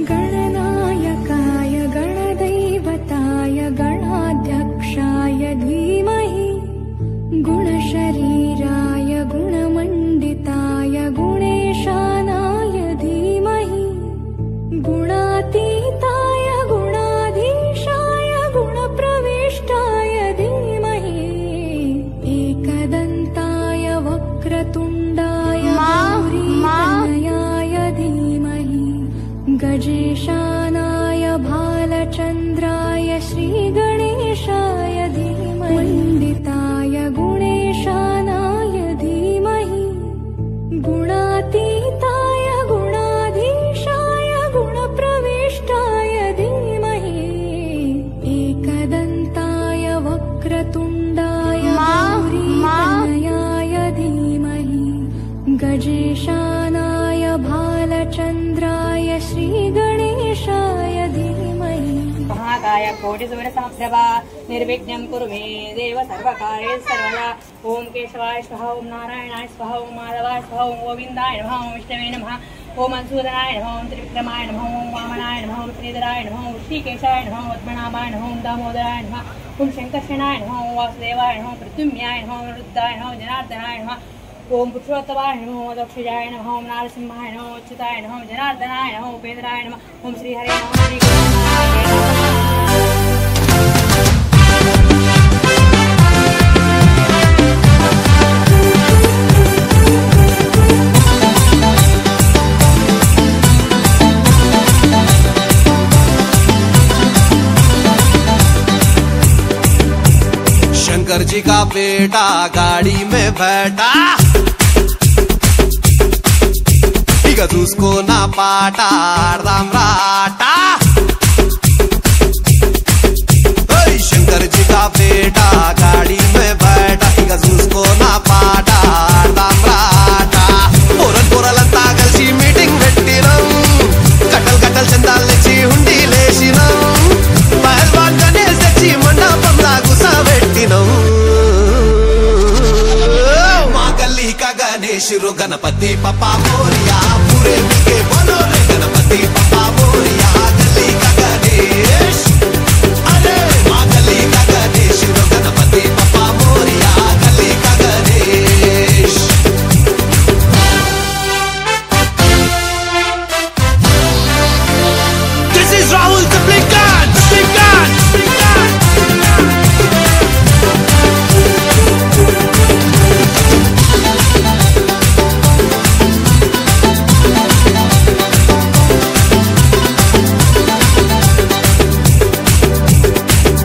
गणनायकाय गणदैवताय गणाध्यक्षाय धीमहि गुणशरीराय गुणमण्डिताय गुणेशानाय धीमहि गुणातीताय गुणाधीशाय गुणप्रविष्टाय धीमहि एकदन्ताय वक्रतुण्डाय गौरीतनयाय धीमहि गजेशानाय भालचन्द्राय श्रीगणेशाय धीमहि मण्डिताय गुणेशानाय धीमहि गुणातीताय गुणाधीशाय गुणप्रविष्टाय धीमहि एकदन्ताय वक्रतुण्डाय गौरीतनयाय धीमहि गजेशानाय भालचन्द्राय श्रीगणेशाय धीमहि महाकाय कोटिसूर्यसमप्रभा निर्विघ्नं कुरु मे देव सर्वकार्येषु सर्वदा। ओम केशवाय स्वाहा, ओम नारायणाय स्वाहा, ओम माधवाय स्वाहा, ओम गोविन्दाय नमः, ओम विष्णवे नमः, ओम मधुसूदनाय नमः, ओम त्रिविक्रमाय नमः, ओम वामनाय नमः, ओम श्रीधराय नमः, ओम ऋषिकेशाय नमः, ओम पद्मनाभाय नमः, ओम दामोदराय नमः, ओम शङ्कर्षणाय नमः, ओम वासुदेवाय नमः, ओम प्रद्युम्नाय नमः, ओम रुद्राय नमः, ओम जनार्दनाय नमः, ओम पुरुषोत्तमाय नमः, ओम दक्षजाय नमः, ओम नारसिंहाय नमः, ओम अच्युताय नमः, ओम जनार्दनाय नमः, ओम उपेन्द्राय नमः, ओम श्रीहरे नमः, शंकर जी का बेटा गाड़ी में बैठा, इगत उसको ना पाटा राम राटा। शंकर जी का बेटा गाड़ी में बैठा, इगत उसको ना पाटा राम राटा। पोरल पोरलंता कलिसी मीटिंग పెట్టినం, కట్టల్ కట్టల్ చందాలు తెచ్చి హుండీ లేసినం, పహల్వాన్ గణేష్ తెచ్చి మండపంలా గుసబెట్టినం। మా గల్లీ కా గణేష్ रो गणपति पप्पा मोरिया, पूरे मिलके बोलो रे गणपति पप्पा मोरिया। गली का गणेश, अरे माँ गली का गणेश रो गणपति पप्पा मोरिया, गली का Ganesh. This is Rahul the Blinkan, Blinkan, Blinkan.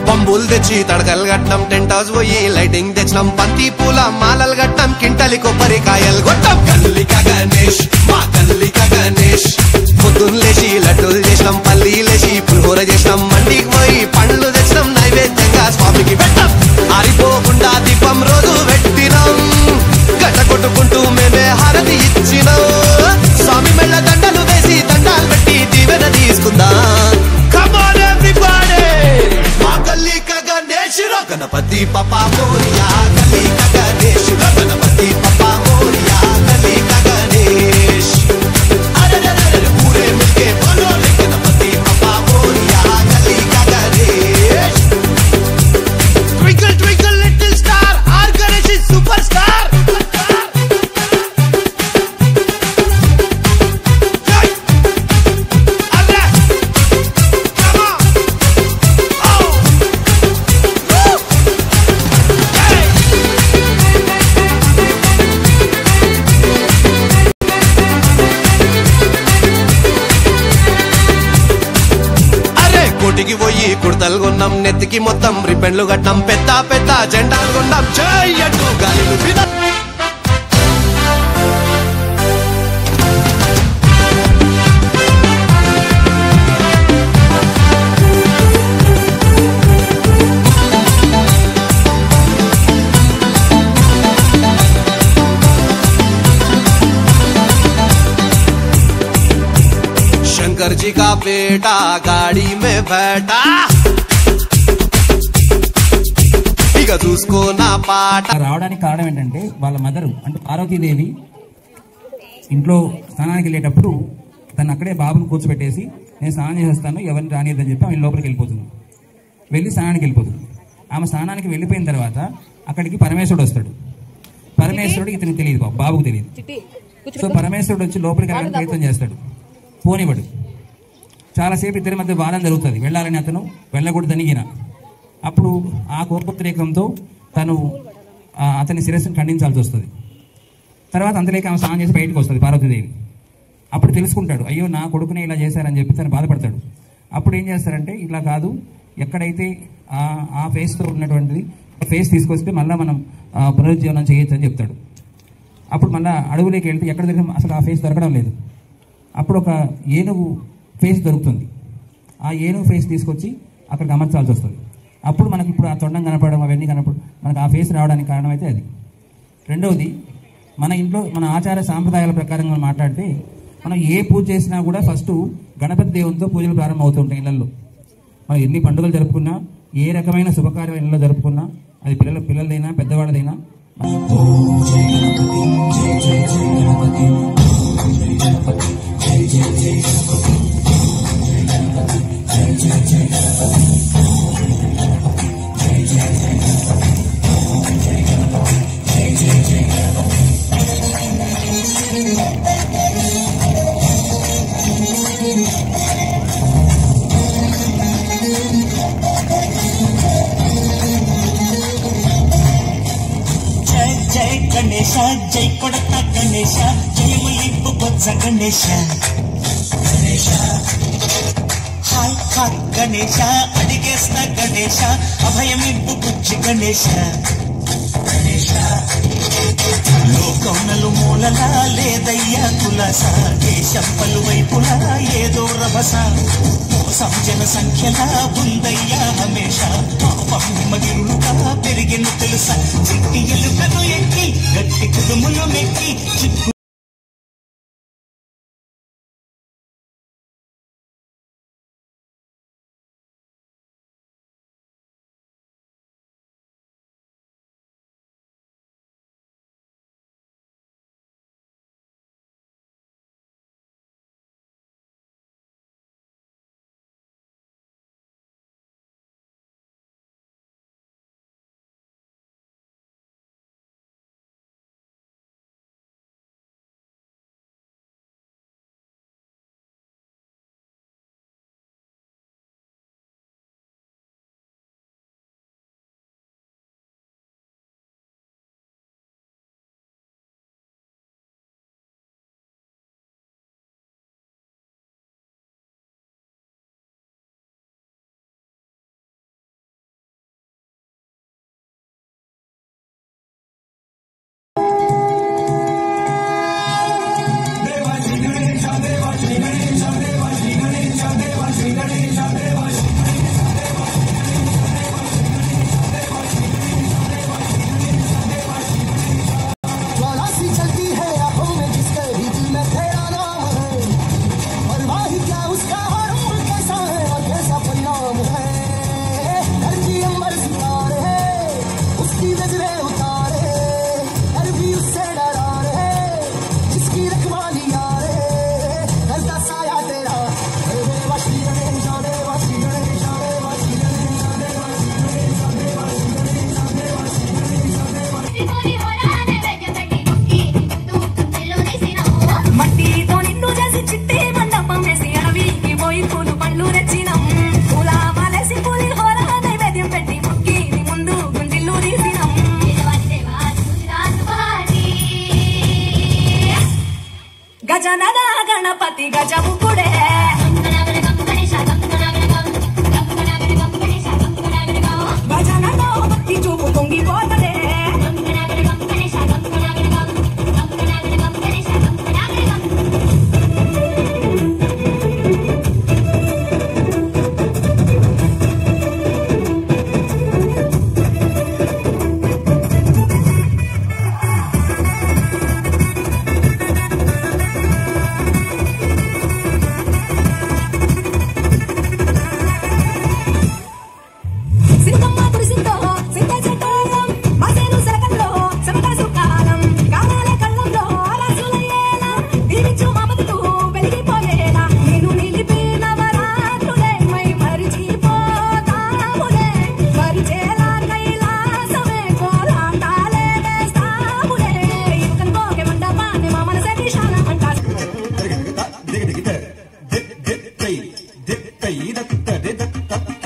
పంబులు తెచ్చి తడకలు కట్నం, టెంట్ హౌస్ పోయి లైటింగ్ తెచ్చినాం, బంతి పూల మాలలు కట్నం, కింటలి కొబ్బరికాయలు కొట్టాం। గల్లిక గణేష్, మా గల్లిక గణేష్, పొద్దున్న లేచి లడ్డూలు చేసినాం, పల్లీలేసి పులిహోర చేసినాం, మండికి పోయి పండ్లు తెచ్చినాం, నైవేద్యంగా స్వామికి పెట్టాం। ఆరిపోకుండా దీపం రోజు పెట్టినాం, గట్ట కొట్టుకుంటూ మేమే హారతి ఇచ్చినాం, స్వామి మెళ్ళ దండలు వేసి దండాలు పెట్టి దీవెన తీసుకుందాం। Come on everybody, మా గల్లీ కా గణేష్ रो गणपति पप्पा मोरिया, गली का गणेश रो गणपति पप्पा मोरिया, गली का गणेश। अरे पूरे मिलके बोलो रे गणपति पप्पा मोरिया, गली का Ganesh. Twinkle twinkle little star, our Ganesh is superstar। కోటికి పోయి కుర్తలు కొన్నాం, నెత్తికి మొత్తం రిబ్బన్లు కట్టాం, పెద్ద పెద్ద జెండాలు కొన్నాం, జై అంటూ గాలిలు విన। शंकर जी का बेटा गाड़ी में बैठा, ఇక చూసుకో నా పాట। రావడానికి కారణం ఏంటంటే వాళ్ళ మదర్ అంటే పార్వతీదేవి ఇంట్లో స్నానానికి వెళ్ళేటప్పుడు తను అక్కడే బాబుని కూర్చోబెట్టేసి నేను స్నానం చేసేస్తాను, ఎవరిని రానియద్దని చెప్పి ఆమె లోపలికి వెళ్ళిపోతుంది. వెళ్ళి స్నానానికి వెళ్ళిపోతుంది. ఆమె స్నానానికి వెళ్ళిపోయిన తర్వాత అక్కడికి పరమేశ్వరుడు వస్తాడు. పరమేశ్వరుడు ఇతనికి తెలియదు, బాబుకు తెలియదు. సో పరమేశ్వరుడు వచ్చి లోపలికి వెళ్ళడానికి ప్రయత్నం చేస్తాడు, పోనివాడు. చాలాసేపు ఇద్దరి మధ్య వాదన జరుగుతుంది. వెళ్ళాలని అతను వెళ్ళకూడదని ఈయన. అప్పుడు ఆ కోపోద్రేకంతో తను అతని శిరస్సును ఖండించాల్సి వస్తుంది. తర్వాత అంతలేక ఆమె స్నానం చేసి బయటకు వస్తుంది పార్వతీదేవి. అప్పుడు తెలుసుకుంటాడు, అయ్యో నా కొడుకునే ఇలా చేశారని చెప్పి తను బాధపడతాడు. అప్పుడు ఏం చేస్తారంటే, ఇలా కాదు, ఎక్కడైతే ఆ ఫేస్తో ఉన్నటువంటిది ఫేస్ తీసుకొస్తే మళ్ళీ మనం పునరుజ్జీవనం చేయొచ్చు అని చెప్తాడు. అప్పుడు మళ్ళీ అడవులోకి వెళ్తే ఎక్కడ దొరికిన అసలు ఆ ఫేస్ దొరకడం లేదు. అప్పుడు ఒక ఏనుగు ఫేస్ దొరుకుతుంది. ఆ ఏనుగు ఫేస్ తీసుకొచ్చి అక్కడికి అమర్చాల్సి వస్తుంది. అప్పుడు మనకి ఇప్పుడు ఆ తొండం కనపడడం అవన్నీ కనపడడం మనకు ఆ ఫేస్ రావడానికి కారణం అయితే అది. రెండవది, మన ఇంట్లో మన ఆచార సాంప్రదాయాల ప్రకారం మనం మాట్లాడితే మనం ఏ పూజ చేసినా కూడా ఫస్ట్ గణపతి దేవునితో పూజలు ప్రారంభం అవుతుంటాయి ఇళ్లలో. మనం ఎన్ని పండుగలు జరుపుకున్నా, ఏ రకమైన శుభకార్యం ఇళ్లలో జరుపుకున్నా, అది పిల్లలదైనా పెద్దవాళ్ళదైనా గణేశ జై కొడత గణేశ జయములింపు బొత్స గణేశ గణేశ హాయ్ హాయ్ గణేశ అడిగేస్తా గణేశ అభయమింపు బుజ్జి గణేశ గణేశ లోకం నలుమూలలా లేదయ్యా కులస దేశం పలువైపులా ఏదో రభస మోసం జన సంఖ్యలా ఉందయ్యా హమేష పాపం హిమగిరులుగా పెరిగెను తెలుసా చిట్టి ఎలుకను ఎక్కి గట్టి కుదుములు మెక్కి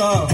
చేసుకో